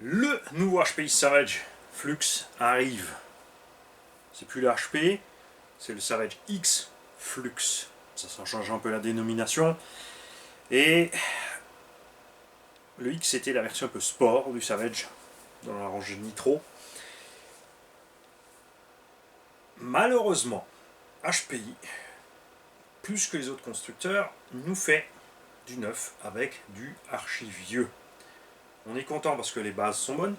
Le nouveau HPI Savage Flux arrive. C'est plus le HP, c'est le Savage X Flux. Ça change un peu la dénomination. Et le X était la version un peu sport du Savage, dans la rangée Nitro. Malheureusement, HPI, plus que les autres constructeurs, nous fait du neuf avec du archi vieux. On est content parce que les bases sont bonnes,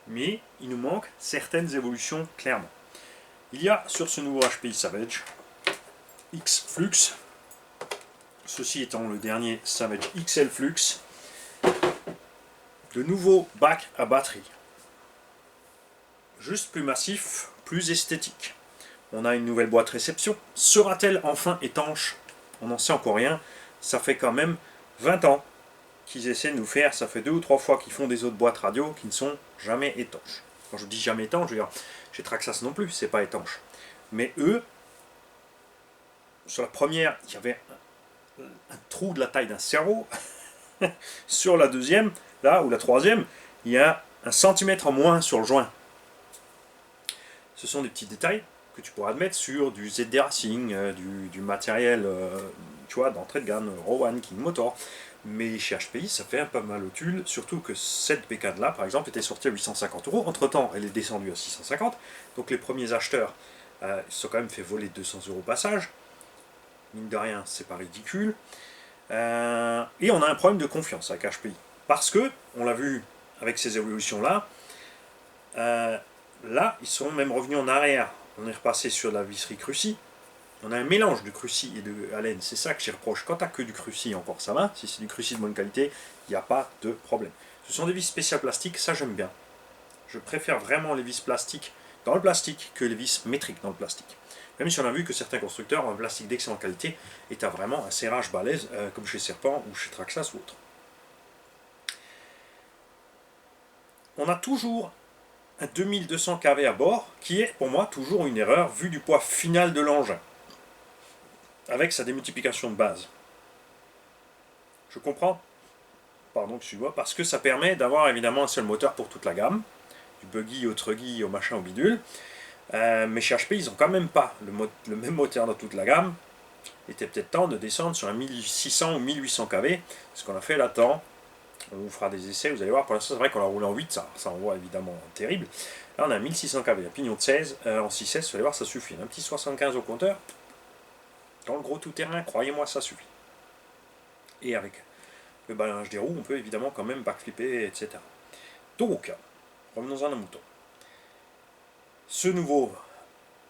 mais il nous manque certaines évolutions clairement. Il y a sur ce nouveau HPI Savage X Flux, ceci étant le dernier Savage XL Flux, de nouveaux bacs à batterie. Juste plus massif, plus esthétique. On a une nouvelle boîte réception. Sera-t-elle enfin étanche? On n'en sait encore rien. Ça fait quand même 20 ans qu'ils essaient de nous faire. Ça fait 2 ou 3 fois qu'ils font des autres boîtes radio qui ne sont jamais étanches. Quand je dis jamais étanche, je veux dire, chez Traxxas non plus, c'est pas étanche. Mais eux, sur la première, il y avait un trou de la taille d'un cerveau. Sur la deuxième, là, ou la troisième, il y a 1 centimètre en moins sur le joint. Ce sont des petits détails que tu pourras admettre sur du ZD Racing, du matériel tu vois, d'entrée de gamme, Rowan, King Motor. Mais chez HPI, ça fait un pas mal au tulle, surtout que cette bécane là, par exemple, était sortie à 850 €. Entre temps, elle est descendue à 650. Donc les premiers acheteurs se sont quand même fait voler 200 € au passage. Mine de rien, c'est pas ridicule. Et on a un problème de confiance avec HPI. Parce que, on l'a vu avec ces évolutions-là, là, ils sont même revenus en arrière. On est repassé sur la visserie Cruci. On a un mélange de Cruci et de Allen. C'est ça que j'y reproche. Quand tu n'as que du Cruci, encore ça va. Si c'est du Cruci de bonne qualité, il n'y a pas de problème. Ce sont des vis spéciales plastiques, ça j'aime bien. Je préfère vraiment les vis plastiques dans le plastique que les vis métriques dans le plastique. Même si on a vu que certains constructeurs ont un plastique d'excellente qualité et tu as vraiment un serrage balèze, comme chez Serpent ou chez Traxxas ou autre. On a toujours un 2200 kV à bord, qui est pour moi toujours une erreur vu du poids final de l'engin, avec sa démultiplication de base. Je comprends, pardon que tu vois, parce que ça permet d'avoir évidemment un seul moteur pour toute la gamme, du buggy au truggy au machin au bidule, mais chez HP ils n'ont quand même pas le même moteur dans toute la gamme. Il était peut-être temps de descendre sur un 1600 ou 1800 kV, ce qu'on a fait là-dedans. On vous fera des essais, vous allez voir, pour l'instant c'est vrai qu'on l'a roulé en 8, ça envoie évidemment terrible. Là on a 1600 kV, un pignon de 16, en 6S, vous allez voir ça suffit. Un petit 75 au compteur, dans le gros tout-terrain, croyez-moi ça suffit. Et avec le balayage des roues, on peut évidemment quand même backflipper, etc. Donc, revenons-en à nos moutons. Ce nouveau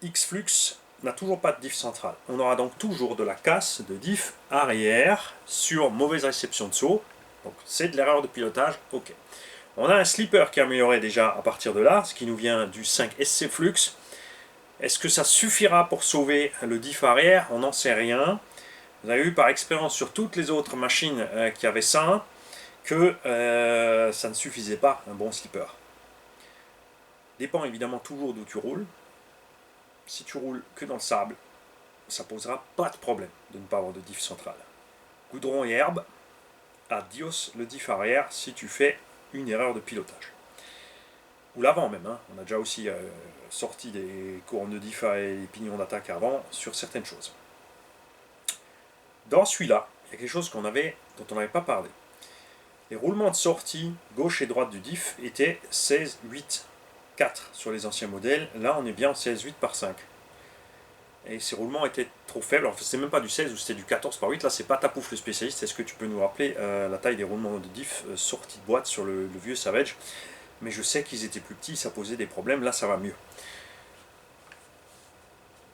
X-Flux n'a toujours pas de diff central. On aura donc toujours de la casse de diff arrière sur mauvaise réception de saut. Donc c'est de l'erreur de pilotage, ok. On a un slipper qui est amélioré déjà à partir de là, ce qui nous vient du 5 SC Flux. Est-ce que ça suffira pour sauver le diff arrière? On n'en sait rien. Vous avez vu par expérience sur toutes les autres machines qui avaient ça, que ça ne suffisait pas, un bon slipper. Dépend évidemment toujours d'où tu roules. Si tu roules que dans le sable, ça posera pas de problème de ne pas avoir de diff central. Goudron et herbe, adios le diff arrière si tu fais une erreur de pilotage. Ou l'avant même, hein. On a déjà aussi sorti des couronnes de diff et des pignons d'attaque avant sur certaines choses. Dans celui-là, il y a quelque chose dont on n'avait pas parlé. Les roulements de sortie gauche et droite du diff étaient 16, 8, 4 sur les anciens modèles. Là, on est bien en 16, 8 par 5. Et ces roulements étaient trop faibles. Alors, c'est même pas du 16 ou c'était du 14 par 8. Là, c'est pas Tapouf le spécialiste. Est-ce que tu peux nous rappeler la taille des roulements de diff sortis de boîte sur le vieux Savage? Mais je sais qu'ils étaient plus petits, ça posait des problèmes. Là, ça va mieux.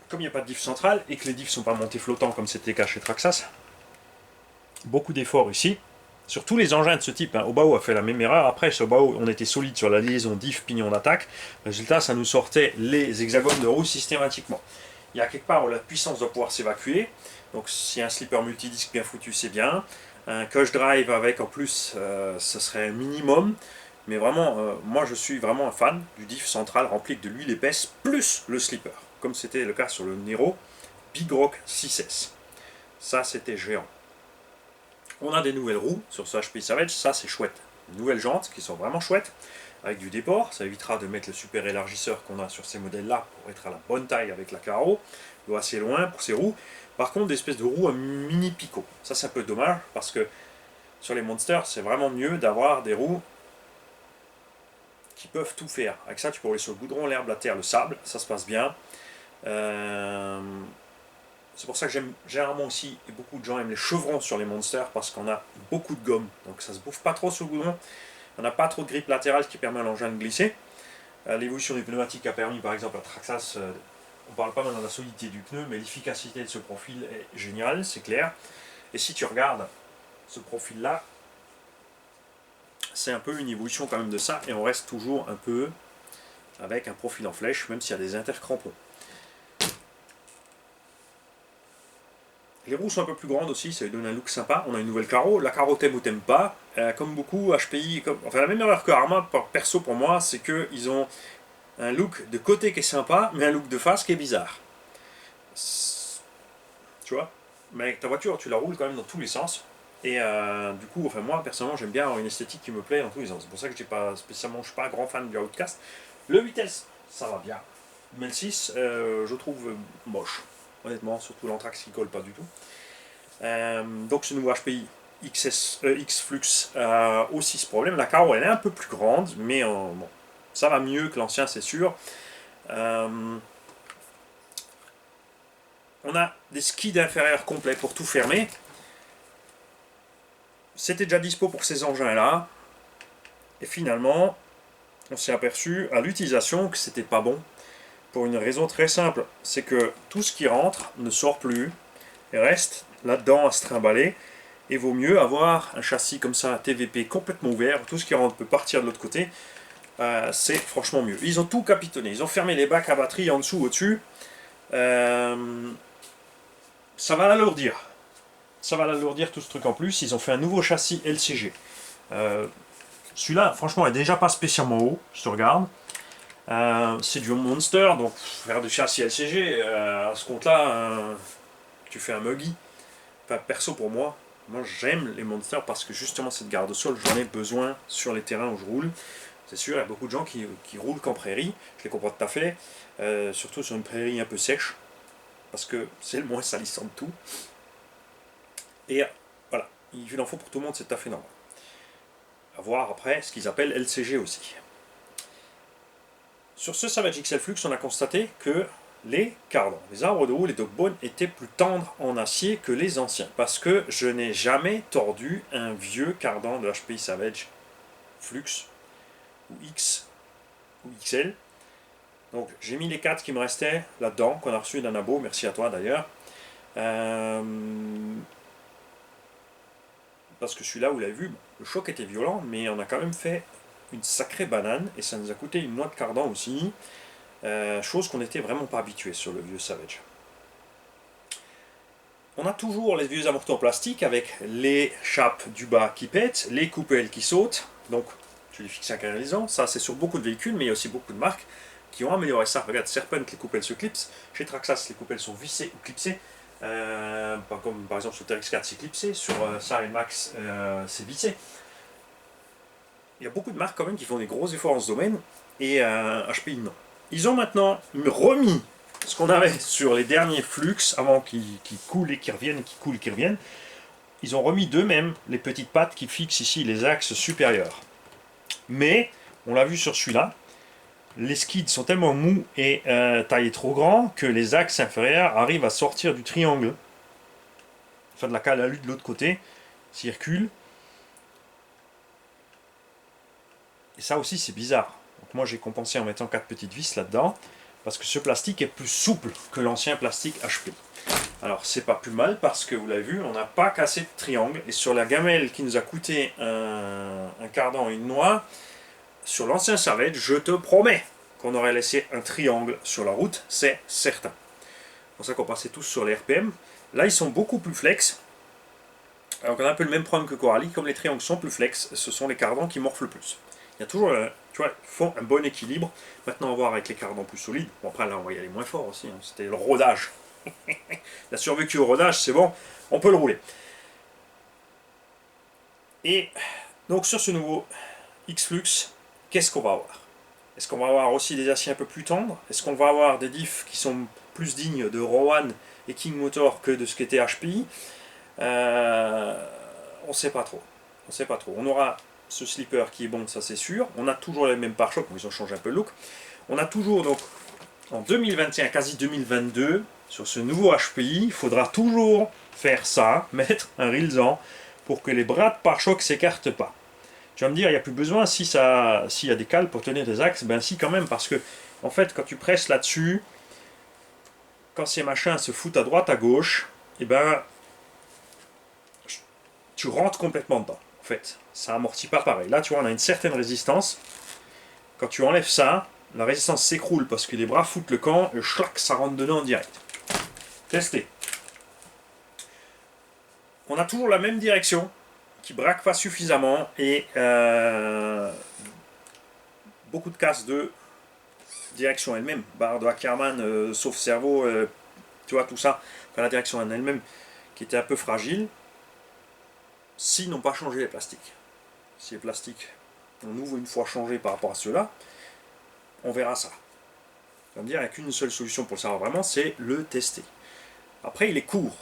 Comme il n'y a pas de diff central et que les diffs ne sont pas montés flottants comme c'était le cas chez Traxxas, beaucoup d'efforts ici. Sur tous les engins de ce type, hein, Obao a fait la même erreur. Après, sur Obao, on était solide sur la liaison diff pignon d'attaque. Résultat, ça nous sortait les hexagones de roue systématiquement. Il y a quelque part où la puissance doit pouvoir s'évacuer. Donc si un slipper multidisque bien foutu, c'est bien. Un coach drive avec en plus, ce serait un minimum. Mais vraiment, moi je suis vraiment un fan du diff central rempli de l'huile épaisse plus le slipper. Comme c'était le cas sur le Nero Big Rock 6S. Ça, c'était géant. On a des nouvelles roues sur ce HPI Savage, ça c'est chouette. nouvelles jantes qui sont vraiment chouettes, avec du déport. Ça évitera de mettre le super élargisseur qu'on a sur ces modèles-là pour être à la bonne taille avec la carreau, ou assez loin pour ces roues. Par contre, des espèces de roues à mini picot. Ça, c'est un peu dommage parce que sur les Monsters, c'est vraiment mieux d'avoir des roues qui peuvent tout faire. Avec ça, tu peux rouler sur le goudron, l'herbe, la terre, le sable. Ça se passe bien. C'est pour ça que j'aime généralement aussi, et beaucoup de gens aiment les chevrons sur les Monsters parce qu'on a beaucoup de gomme. Donc ça se bouffe pas trop sur le goudron. On n'a pas trop de grippe latérale qui permet à l'engin de glisser. L'évolution des pneumatiques a permis par exemple à Traxxas, on parle pas maintenant de la solidité du pneu, mais l'efficacité de ce profil est géniale, c'est clair. Et si tu regardes ce profil là, c'est un peu une évolution quand même de ça, et on reste toujours un peu avec un profil en flèche, même s'il y a des intercrampons. Les roues sont un peu plus grandes aussi, ça lui donne un look sympa. On a une nouvelle carreau. La carreau t'aime ou t'aime pas. Comme beaucoup, HPI, enfin la même erreur que Arma, perso pour moi, c'est qu'ils ont un look de côté qui est sympa, mais un look de face qui est bizarre. Tu vois? Mais avec ta voiture, tu la roules quand même dans tous les sens. Et du coup, enfin moi personnellement, j'aime bien avoir une esthétique qui me plaît dans tous les sens. C'est pour ça que je suis pas un grand fan du Outcast. Le vitesse, ça va bien. Mais le 6, je trouve moche. Honnêtement, surtout l'Anthrax qui colle pas du tout. Donc ce nouveau HPI X-Flux a aussi ce problème. La carreau elle est un peu plus grande, mais bon, ça va mieux que l'ancien, c'est sûr. On a des skids inférieurs complets pour tout fermer. C'était déjà dispo pour ces engins-là. Et finalement, on s'est aperçu à l'utilisation que c'était pas bon. Pour une raison très simple, c'est que tout ce qui rentre ne sort plus et reste là-dedans à se trimballer. Et vaut mieux avoir un châssis comme ça, un TVP complètement ouvert, tout ce qui rentre peut partir de l'autre côté. C'est franchement mieux. Ils ont tout capitonné, ils ont fermé les bacs à batterie en dessous, au-dessus. Ça va l'alourdir. Ça va l'alourdir tout ce truc en plus. Ils ont fait un nouveau châssis LCG. Celui-là, franchement, est déjà pas spécialement haut, je te regarde. C'est du Monster, donc faire du châssis LCG, à ce compte-là, tu fais un muggy. Enfin, perso pour moi, j'aime les Monsters parce que justement cette garde-sol, j'en ai besoin sur les terrains où je roule. C'est sûr, il y a beaucoup de gens qui roulent qu'en prairie, je les comprends tout à fait, surtout sur une prairie un peu sèche, parce que c'est le moins salissant de tout. Et voilà, il en faut pour tout le monde, c'est tout à fait normal. À voir après ce qu'ils appellent LCG aussi. Sur ce Savage XL Flux, on a constaté que les cardans, les arbres de roue, les dogbones étaient plus tendres en acier que les anciens. Parce que je n'ai jamais tordu un vieux cardan de HPI Savage Flux ou X ou XL. Donc j'ai mis les 4 qui me restaient là-dedans, qu'on a reçu d'un abo, merci à toi d'ailleurs. Parce que celui-là, vous l'avez vu, le choc était violent, mais on a quand même fait une sacrée banane, et ça nous a coûté une noix de cardan aussi, chose qu'on n'était vraiment pas habitué sur le vieux Savage. On a toujours les vieux amortisseurs en plastique avec les chapes du bas qui pètent, les coupelles qui sautent, donc tu les fixes à canalisant, ça c'est sur beaucoup de véhicules, mais il y a aussi beaucoup de marques qui ont amélioré ça. Regarde, Serpent, les coupelles se clipsent, chez Traxxas les coupelles sont vissées ou clipsées, comme par exemple sur TRX4 c'est clipsé, sur ça et Max c'est vissé. Il y a beaucoup de marques quand même qui font des gros efforts en ce domaine, et HPI non. Ils ont maintenant remis ce qu'on avait sur les derniers Flux, avant qu'ils coulent et qu'ils reviennent, qu'ils coulent et qu'ils reviennent. Ils ont remis d'eux-mêmes les petites pattes qui fixent ici les axes supérieurs. Mais, on l'a vu sur celui-là, les skids sont tellement mous et taillés trop grands que les axes inférieurs arrivent à sortir du triangle. Enfin de la calalu de l'autre côté, circule. Et ça aussi c'est bizarre. Donc moi j'ai compensé en mettant 4 petites vis là-dedans, parce que ce plastique est plus souple que l'ancien plastique HP. Alors c'est pas plus mal parce que vous l'avez vu, on n'a pas cassé de triangle, et sur la gamelle qui nous a coûté un cardan et une noix, sur l'ancien Savage, je te promets qu'on aurait laissé un triangle sur la route, c'est certain. C'est pour ça qu'on passait tous sur les RPM. Là ils sont beaucoup plus flex. Alors on a un peu le même problème que Coralie, comme les triangles sont plus flex, ce sont les cardans qui morflent le plus. Il y a toujours, tu vois, ils font un bon équilibre. Maintenant, on va voir avec les cardans plus solides. Bon, après, là, on va y aller moins fort aussi. Hein. C'était le rodage. Il a survécu au rodage, c'est bon, on peut le rouler. Et Donc sur ce nouveau X-Flux, qu'est-ce qu'on va avoir? Est-ce qu'on va avoir aussi des aciers un peu plus tendres? Est-ce qu'on va avoir des diffs qui sont plus dignes de Rowan et King Motor que de ce qu'était HPI? On ne sait pas trop. On sait pas trop. On aura ce slipper qui est bon, ça c'est sûr. On a toujours les mêmes pare-chocs, mais ils ont changé un peu le look. On a toujours donc en 2021, quasi 2022, sur ce nouveau HPI, il faudra toujours faire ça, mettre un rilsan pour que les bras de pare-choc s'écartent pas. Tu vas me dire, il n'y a plus besoin s'il y a des cales pour tenir des axes. Ben si, quand même, parce que en fait, quand tu presses là-dessus, quand ces machins se foutent à droite, à gauche, et ben tu rentres complètement dedans. En fait, ça amortit pas pareil. Là, tu vois, on a une certaine résistance. Quand tu enlèves ça, la résistance s'écroule parce que les bras foutent le camp et chlac, ça rentre dedans en direct. Testez. On a toujours la même direction qui braque pas suffisamment et beaucoup de casses de direction elle-même, barre de Ackermann, sauf cerveau, tu vois, tout ça, enfin, la direction en elle-même qui était un peu fragile, s'ils n'ont pas changé les plastiques. Si les plastiques ont nouveau une fois changé par rapport à ceux-là, on verra ça. On va me dire, il n'y a qu'une seule solution pour le savoir vraiment, c'est le tester. Après, il est court.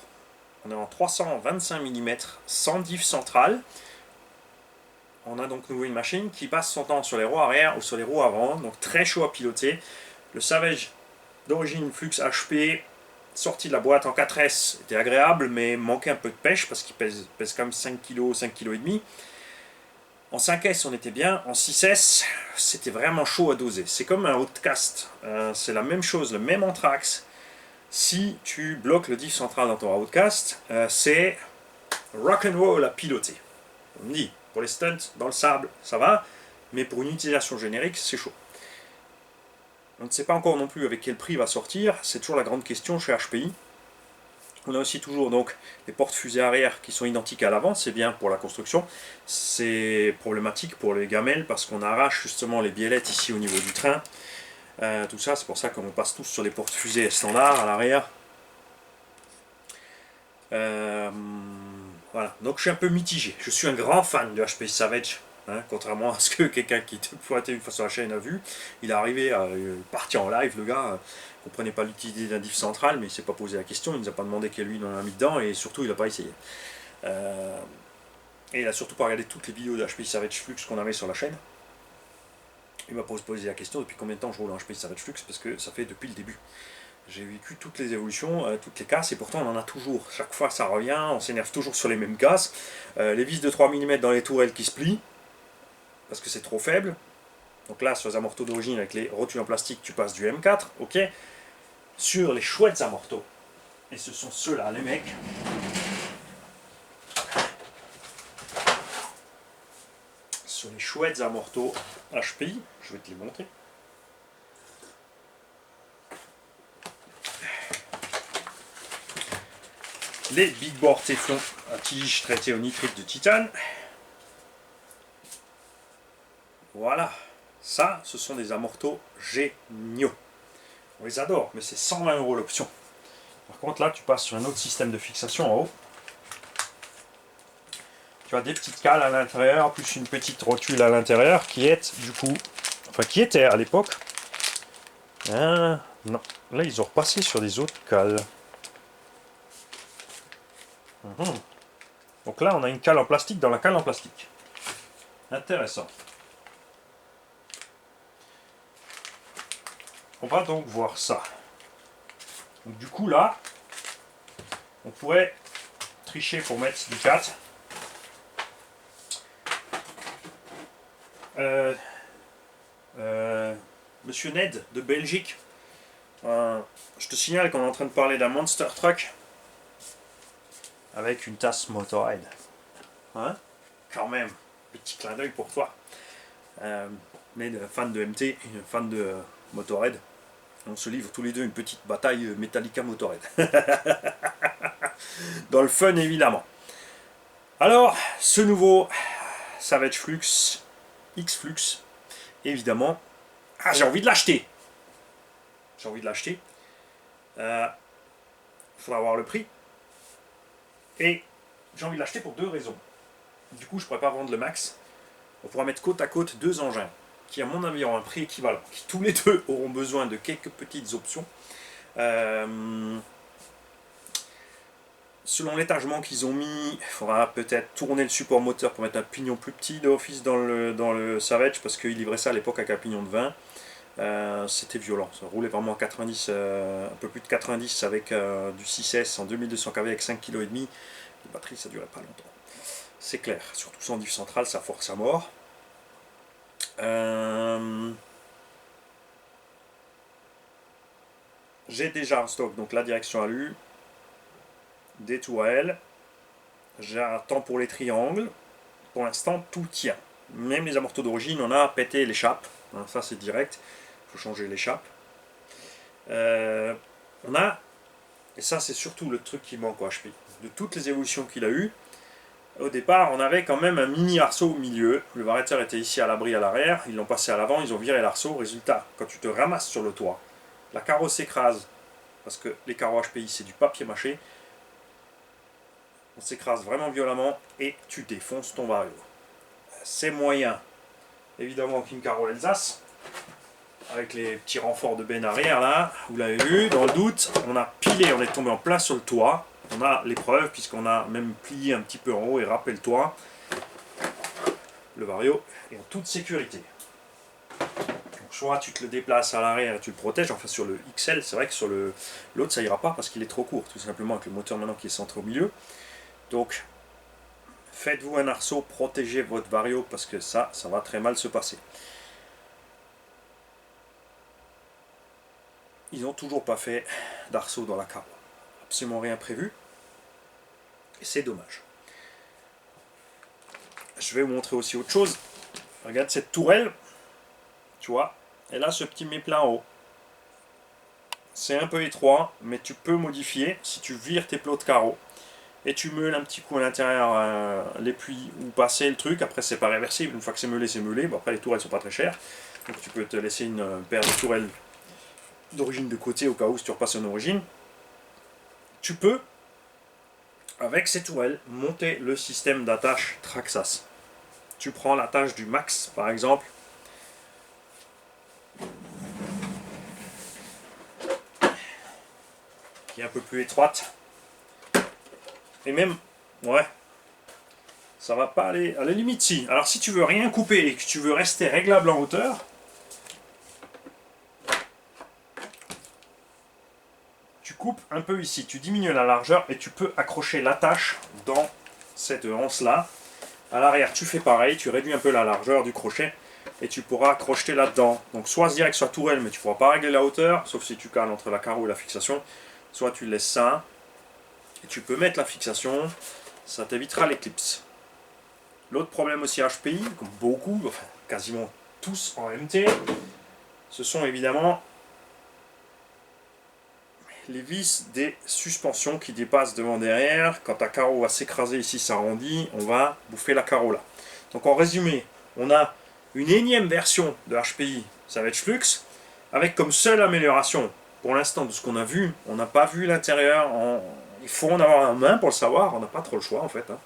On est en 325 mm, sans diff centrale. On a donc nouveau une machine qui passe son temps sur les roues arrière ou sur les roues avant, donc très chaud à piloter. Le Savage d'origine Flux HP, sorti de la boîte en 4S, était agréable, mais manquait un peu de pêche parce qu'il pèse quand même 5 kg, 5 kg et demi. En 5S, on était bien. En 6S, c'était vraiment chaud à doser. C'est comme un Outcast. C'est la même chose, le même anthrax. Si tu bloques le diff central dans ton Outcast, c'est rock'n'roll à piloter. On me dit, pour les stunts, dans le sable, ça va, mais pour une utilisation générique, c'est chaud. On ne sait pas encore non plus avec quel prix il va sortir, c'est toujours la grande question chez HPI. On a aussi toujours donc les portes fusées arrière qui sont identiques à l'avant, c'est bien pour la construction. C'est problématique pour les gamelles parce qu'on arrache justement les biellettes ici au niveau du train. Tout ça, c'est pour ça qu'on passe tous sur les portes fusées standards à l'arrière. Voilà, donc je suis un peu mitigé. Je suis un grand fan de HPI Savage, hein, contrairement à ce que quelqu'un qui était pointé une fois sur la chaîne a vu. Il est arrivé à partir en live, le gars. Ne comprenait pas l'utilité d'un diff central, mais il ne s'est pas posé la question, il ne nous a pas demandé quel huile on a mis dedans, et surtout il n'a pas essayé. Et il n'a surtout pas regardé toutes les vidéos de HPI Savage Flux qu'on avait sur la chaîne. Il m'a posé la question depuis combien de temps je roule en HPI Savage Flux, parce que ça fait depuis le début. J'ai vécu toutes les évolutions, toutes les casses, et pourtant on en a toujours. Chaque fois ça revient, on s'énerve toujours sur les mêmes casses. Les vis de 3 mm dans les tourelles qui se plient, parce que c'est trop faible. Donc là, sur les amortos d'origine avec les rotules en plastique, tu passes du M4, ok. Sur les chouettes amortos, et ce sont ceux-là, les mecs. Sur les chouettes amortos HPI, je vais te les montrer. Les big board Teflon à tige traité au nitrite de titane. Voilà, ça, ce sont des amortos géniaux. On les adore, mais c'est 120 € l'option. Par contre, là, tu passes sur un autre système de fixation en haut. Tu as des petites cales à l'intérieur, plus une petite rotule à l'intérieur qui est, du coup, enfin, qui était à l'époque. Non, là, ils ont repassé sur des autres cales. Donc là, on a une cale en plastique dans la cale en plastique. Intéressant. On va donc voir ça. Donc du coup là, on pourrait tricher pour mettre du 4. Monsieur Ned de Belgique, je te signale qu'on est en train de parler d'un Monster Truck avec une tasse Motorhead. Hein? Quand même, petit clin d'œil pour toi. Ned, fan de MT et fan de Motorhead. On se livre tous les deux une petite bataille Metallica Motorhead. Dans le fun évidemment. Alors, ce nouveau Savage Flux, X-Flux, évidemment. Ah, j'ai envie de l'acheter. J'ai envie de l'acheter. Il faudra voir le prix. Et j'ai envie de l'acheter pour deux raisons. Du coup, je ne pourrais pas vendre le max. On pourra mettre côte à côte deux engins qui, à mon avis, auront un prix équivalent, qui tous les deux auront besoin de quelques petites options. Selon l'étagement qu'ils ont mis, il faudra peut-être tourner le support moteur pour mettre un pignon plus petit d'office dans le Savage, parce qu'ils livraient ça à l'époque avec un pignon de 20. C'était violent, ça roulait vraiment à 90, un peu plus de 90 avec du 6S en 2200 kV avec 5,5 kg. La batterie, ça durait pas longtemps. C'est clair, surtout sans diff central, ça force à mort. J'ai déjà en stock donc la direction alu, des tourelles, j'attends pour les triangles. Pour l'instant, tout tient. Même les amortos d'origine, on a pété l'échappe. Hein, ça, c'est direct. Il faut changer l'échappe. On a, et ça, c'est surtout le truc qui manque au HP. De toutes les évolutions qu'il a eues, au départ, on avait quand même un mini arceau au milieu. Le variateur était ici à l'abri à l'arrière. Ils l'ont passé à l'avant, ils ont viré l'arceau. Résultat, quand tu te ramasses sur le toit, la carreau s'écrase. Parce que les carreaux HPI, c'est du papier mâché. On s'écrase vraiment violemment et tu défonces ton vario. C'est moyen. Évidemment qu'une carreau Alsace, avec les petits renforts de benne arrière là, vous l'avez vu, dans le doute, on a pilé, on est tombé en plein sur le toit. On a les preuves puisqu'on a même plié un petit peu en haut et râpé le toit. Le vario est en toute sécurité. Donc, soit tu te le déplaces à l'arrière et tu le protèges, enfin sur le XL, c'est vrai que sur l'autre ça ira pas parce qu'il est trop court, tout simplement avec le moteur maintenant qui est centré au milieu. Donc, faites-vous un arceau, protégez votre vario parce que ça va très mal se passer. Ils n'ont toujours pas fait d'arceau dans la carreau. Absolument rien prévu. Et c'est dommage. Je vais vous montrer aussi autre chose. Regarde cette tourelle. Tu vois, elle a ce petit méplat en haut. C'est un peu étroit, mais tu peux modifier si tu vires tes plots de carreau. Et tu meules un petit coup à l'intérieur l'épuis ou passer le truc. Après, c'est pas réversible. Une fois que c'est meulé, c'est meulé. Bon, après, les tourelles sont pas très chères. Donc, tu peux te laisser une paire de tourelles d'origine de côté au cas où si tu repasses en origine. Tu peux, avec ces tourelles, monter le système d'attache Traxxas. Tu prends l'attache du Max, par exemple. Qui est un peu plus étroite. Et même, ouais, ça va pas aller, à la limite si. Alors si tu veux rien couper et que tu veux rester réglable en hauteur, tu coupes un peu ici, tu diminues la largeur et tu peux accrocher l'attache dans cette anse là. À l'arrière tu fais pareil, tu réduis un peu la largeur du crochet et tu pourras crocheter là-dedans. Donc soit direct sur la tourelle mais tu ne pourras pas régler la hauteur, sauf si tu cales entre la carreau et la fixation, soit tu laisses ça. Et tu peux mettre la fixation, ça t'évitera l'éclipse. L'autre problème aussi HPI, comme beaucoup, enfin quasiment tous en MT, ce sont évidemment les vis des suspensions qui dépassent devant derrière. Quand ta carreau va s'écraser ici, s'arrondit, on va bouffer la carreau là. Donc en résumé, on a une énième version de HPI Savage Flux, avec comme seule amélioration, pour l'instant de ce qu'on a vu, on n'a pas vu l'intérieur il faut en avoir un main pour le savoir, on n'a pas trop le choix en fait. Hein.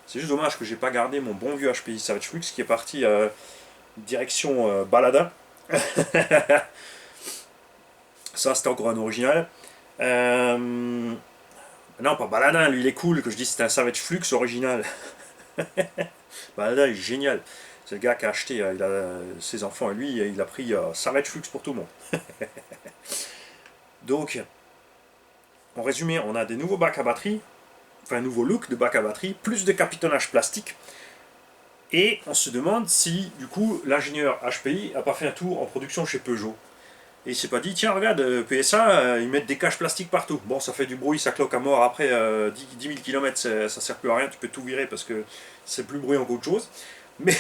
C'est juste dommage que j'ai pas gardé mon bon vieux HPI Savage Flux qui est parti direction Baladin. Ça c'était encore un original. Non pas Baladin, lui il est cool, que je dis c'était un Savage Flux original. Baladin il est génial. C'est le gars qui a acheté, il a ses enfants et lui il a pris Savage Flux pour tout le monde. Donc en résumé, on a des nouveaux bacs à batterie, enfin un nouveau look de bac à batterie, plus de capitonnage plastique. Et on se demande si, du coup, l'ingénieur HPI n'a pas fait un tour en production chez Peugeot. Et il s'est pas dit, tiens, regarde, PSA, ils mettent des caches plastiques partout. Bon, ça fait du bruit, ça cloque à mort. Après 10 000 km, ça sert plus à rien, tu peux tout virer parce que c'est plus bruyant qu'autre chose. Mais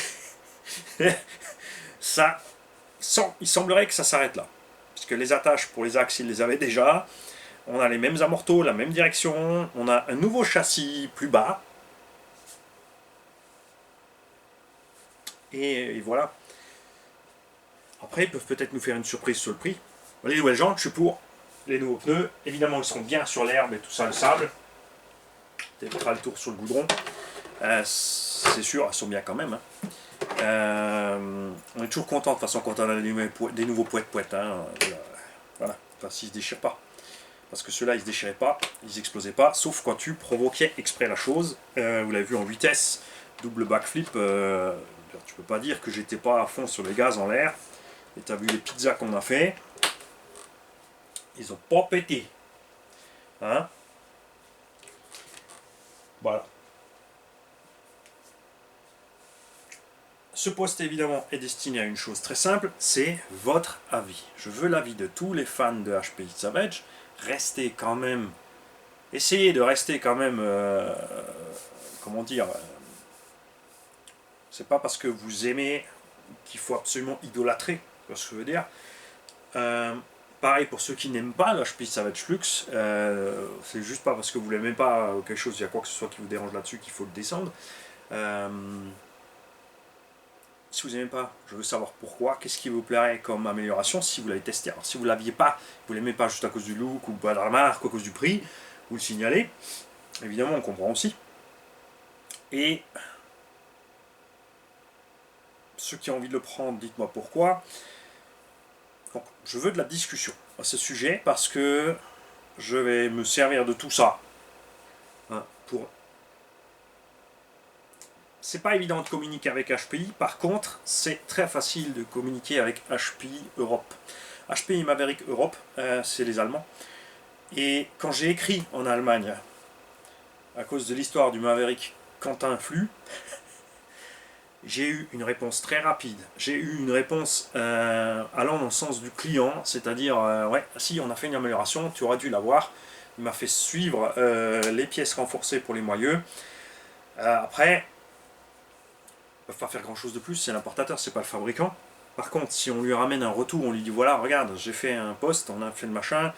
ça, il semblerait que ça s'arrête là. Puisque les attaches pour les axes, ils les avaient déjà. On a les mêmes amortos, la même direction, on a un nouveau châssis plus bas. Et voilà. Après, ils peuvent peut-être nous faire une surprise sur le prix. Les nouvelles jantes, je suis pour. Les nouveaux pneus, évidemment, ils seront bien sur l'herbe et tout ça, le sable. Tu éviteras le tour sur le goudron. C'est sûr, ils sont bien quand même. Hein. On est toujours content de toute façon quand on a des nouveaux poètes. Hein, voilà, enfin, s'ils se déchirent pas. Parce que ceux-là, ils se déchiraient pas, ils explosaient pas, sauf quand tu provoquais exprès la chose. Vous l'avez vu en vitesse, double backflip. Tu peux pas dire que j'étais pas à fond sur les gaz en l'air. Et tu as vu les pizzas qu'on a fait. Ils ont pas pété. Hein? Voilà. Ce post évidemment est destiné à une chose très simple, c'est votre avis. Je veux l'avis de tous les fans de HPI Savage. Restez quand même, essayez de rester quand même, comment dire, c'est pas parce que vous aimez qu'il faut absolument idolâtrer, tu vois ce que je veux dire. Pareil pour ceux qui n'aiment pas le HPI Savage Flux, c'est juste pas parce que vous l'aimez pas ou quelque chose, il y a quoi que ce soit qui vous dérange là-dessus qu'il faut le descendre. Si vous n'aimez pas, je veux savoir pourquoi, qu'est-ce qui vous plairait comme amélioration si vous l'avez testé. Alors si vous ne l'aviez pas, vous ne l'aimez pas juste à cause du look ou pas de la marque ou à cause du prix, vous le signalez, évidemment on comprend aussi. Et ceux qui ont envie de le prendre, dites-moi pourquoi. Donc, je veux de la discussion à ce sujet parce que je vais me servir de tout ça pour... C'est pas évident de communiquer avec HPI, par contre, c'est très facile de communiquer avec HPI Europe. HPI Maverick Europe, c'est les Allemands. Et quand j'ai écrit en Allemagne, à cause de l'histoire du Maverick Quentin Flux, j'ai eu une réponse très rapide. J'ai eu une réponse allant dans le sens du client, c'est-à-dire, ouais, si on a fait une amélioration, tu aurais dû l'avoir. Il m'a fait suivre les pièces renforcées pour les moyeux. Après, ne peuvent pas faire grand chose de plus, c'est l'importateur, c'est pas le fabricant. Par contre, si on lui ramène un retour, on lui dit voilà, regarde, j'ai fait un post, on a fait le machin.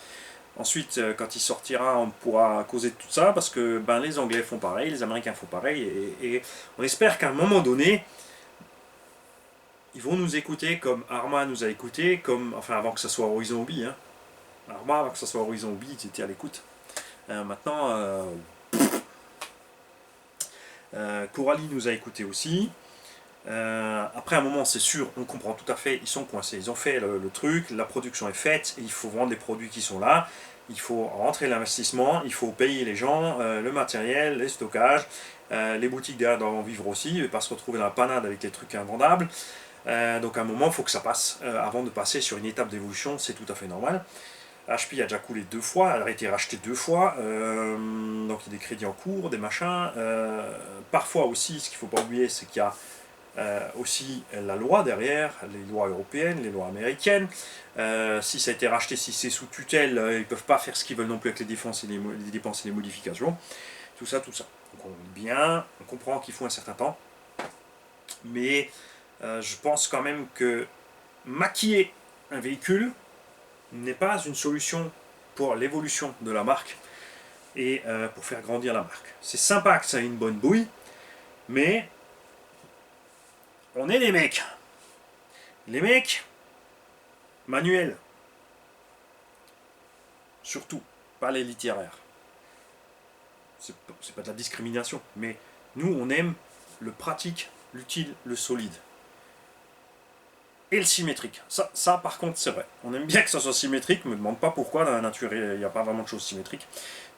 Ensuite, quand il sortira, on pourra causer de tout ça parce que ben, les Anglais font pareil, les Américains font pareil, et on espère qu'à un moment donné, ils vont nous écouter comme Arma nous a écoutés, comme, enfin avant que ça soit Horizon Hobby. Hein. Arma, avant que ça soit Horizon Hobby, ils étaient à l'écoute. Maintenant, Coralie nous a écoutés aussi. Après un moment, c'est sûr, on comprend tout à fait, ils sont coincés, ils ont fait le truc, la production est faite, il faut vendre les produits qui sont là, il faut rentrer l'investissement, il faut payer les gens, le matériel, les stockages, les boutiques derrière doivent en vivre aussi, et pas se retrouver dans la panade avec les trucs invendables. Donc à un moment, il faut que ça passe, avant de passer sur une étape d'évolution, c'est tout à fait normal. HP a déjà coulé 2 fois, elle a été rachetée 2 fois, donc il y a des crédits en cours, des machins. Parfois aussi, ce qu'il ne faut pas oublier, c'est qu'il y a aussi la loi derrière, les lois européennes, les lois américaines. Si ça a été racheté, si c'est sous tutelle, ils ne peuvent pas faire ce qu'ils veulent non plus avec les dépenses et les modifications. Tout ça, tout ça. Donc on est bien, on comprend qu'il faut un certain temps. Mais je pense quand même que maquiller un véhicule n'est pas une solution pour l'évolution de la marque et pour faire grandir la marque. C'est sympa que ça ait une bonne bouille, mais on est des mecs. Les mecs, manuels. Surtout, pas les littéraires. C'est pas de la discrimination, mais nous, on aime le pratique, l'utile, le solide. Et le symétrique. Ça par contre, c'est vrai. On aime bien que ça soit symétrique, me demande pas pourquoi, dans la nature, il n'y a pas vraiment de choses symétriques.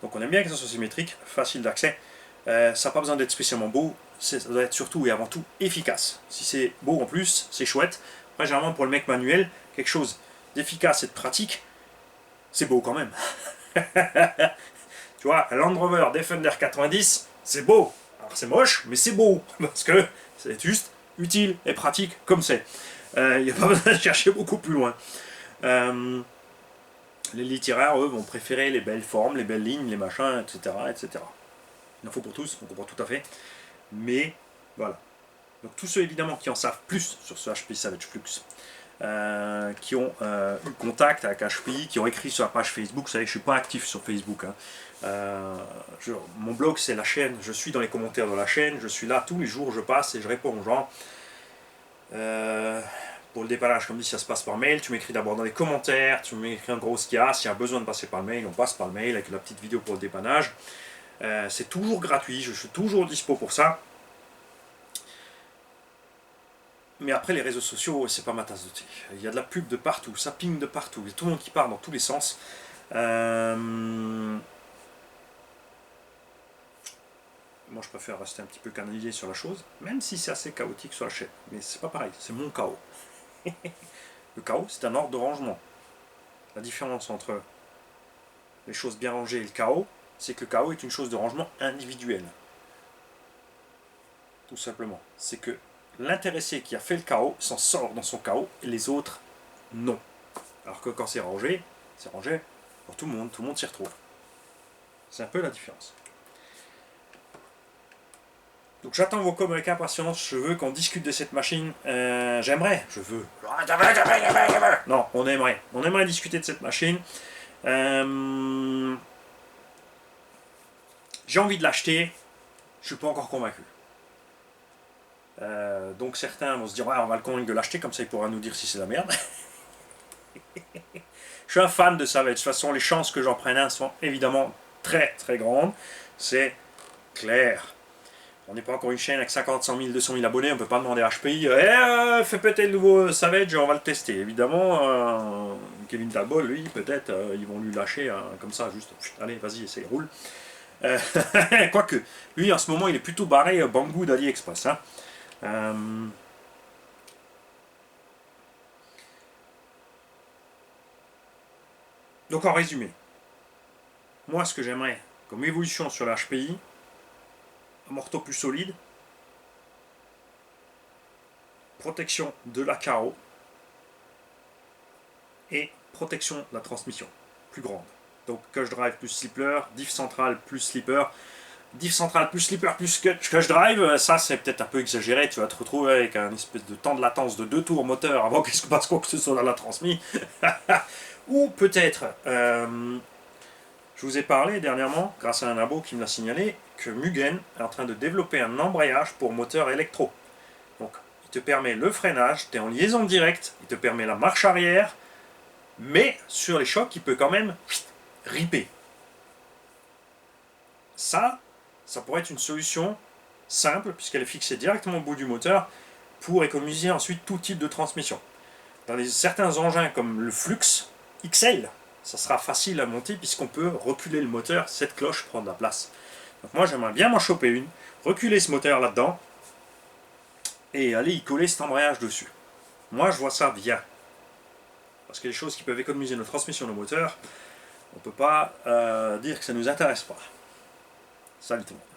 Donc on aime bien que ça soit symétrique, facile d'accès. Ça n'a pas besoin d'être spécialement beau, ça doit être surtout et avant tout efficace. Si c'est beau en plus, c'est chouette. Après, généralement, pour le mec manuel, quelque chose d'efficace et de pratique, c'est beau quand même. Tu vois, un Land Rover Defender 90, c'est beau. Alors c'est moche, mais c'est beau, parce que c'est juste utile et pratique comme c'est. Il n'y a pas besoin de chercher beaucoup plus loin. Les littéraires, eux, vont préférer les belles formes, les belles lignes, les machins, etc. etc. Il en faut pour tous, on comprend tout à fait. Mais voilà. Donc tous ceux évidemment qui en savent plus sur ce HP Savage Flux, qui ont eu contact avec HPI, qui ont écrit sur la page Facebook, vous savez que je ne suis pas actif sur Facebook. Hein. Mon blog c'est la chaîne, je suis dans les commentaires de la chaîne, je suis là tous les jours, je passe et je réponds aux gens. Pour le dépannage, comme dit, ça se passe par mail. Tu m'écris d'abord dans les commentaires, tu m'écris en gros ce qu'il y a. S'il y a besoin de passer par le mail, on passe par le mail avec la petite vidéo pour le dépannage. C'est toujours gratuit, je suis toujours dispo pour ça. Mais après, les réseaux sociaux, c'est pas ma tasse de thé. Il y a de la pub de partout, ça ping de partout, il y a tout le monde qui part dans tous les sens. Moi, je préfère rester un petit peu canalisé sur la chose, même si c'est assez chaotique sur la chaîne. Mais c'est pas pareil, c'est mon chaos. Le chaos, c'est un ordre de rangement. La différence entre les choses bien rangées et le chaos, c'est que le chaos est une chose de rangement individuelle. Tout simplement. C'est que l'intéressé qui a fait le chaos s'en sort dans son chaos et les autres, non. Alors que quand c'est rangé pour tout le monde s'y retrouve. C'est un peu la différence. Donc j'attends vos coms avec impatience, je veux qu'on discute de cette machine. Non, on aimerait discuter de cette machine. J'ai envie de l'acheter, je suis pas encore convaincu. Donc certains vont se dire, ouais, on va le convaincre de l'acheter, comme ça il pourra nous dire si c'est la merde. Je suis un fan de Savage, de toute façon les chances que j'en prenne un sont évidemment très très grandes, c'est clair. On n'est pas encore une chaîne avec 50, 100 000, 200 000 abonnés, on ne peut pas demander à HPI fais peut-être le nouveau Savage, on va le tester. Évidemment, Kevin Talbot, lui, peut-être, ils vont lui lâcher comme ça, juste, allez, vas-y, essaye, roule. Quoique, lui, en ce moment, il est plutôt barré Banggood d'AliExpress. Donc, en résumé, moi, ce que j'aimerais comme évolution sur l'HPI, un morceau plus solide, protection de la carreau et protection de la transmission plus grande. Donc Cush Drive plus slipper, diff central plus slipper, diff central plus slipper plus Cush Drive, ça c'est peut-être un peu exagéré, tu vas te retrouver avec un espèce de temps de latence de 2 tours moteur avant qu'il se passe quoi que ce soit dans la transmission. Ou peut-être, je vous ai parlé dernièrement, grâce à un abo qui me l'a signalé, que Mugen est en train de développer un embrayage pour moteur électro. Donc, il te permet le freinage, tu es en liaison directe, il te permet la marche arrière, mais sur les chocs, il peut quand même ripper. Ça pourrait être une solution simple, puisqu'elle est fixée directement au bout du moteur, pour économiser ensuite tout type de transmission. Dans certains engins comme le Flux XL, ça sera facile à monter puisqu'on peut reculer le moteur, cette cloche prend de la place. Donc moi j'aimerais bien m'en choper une, reculer ce moteur là-dedans et aller y coller cet embrayage dessus. Moi je vois ça bien. Parce que les choses qui peuvent économiser nos transmissions, nos moteurs, on ne peut pas dire que ça ne nous intéresse pas. Salut tout le monde.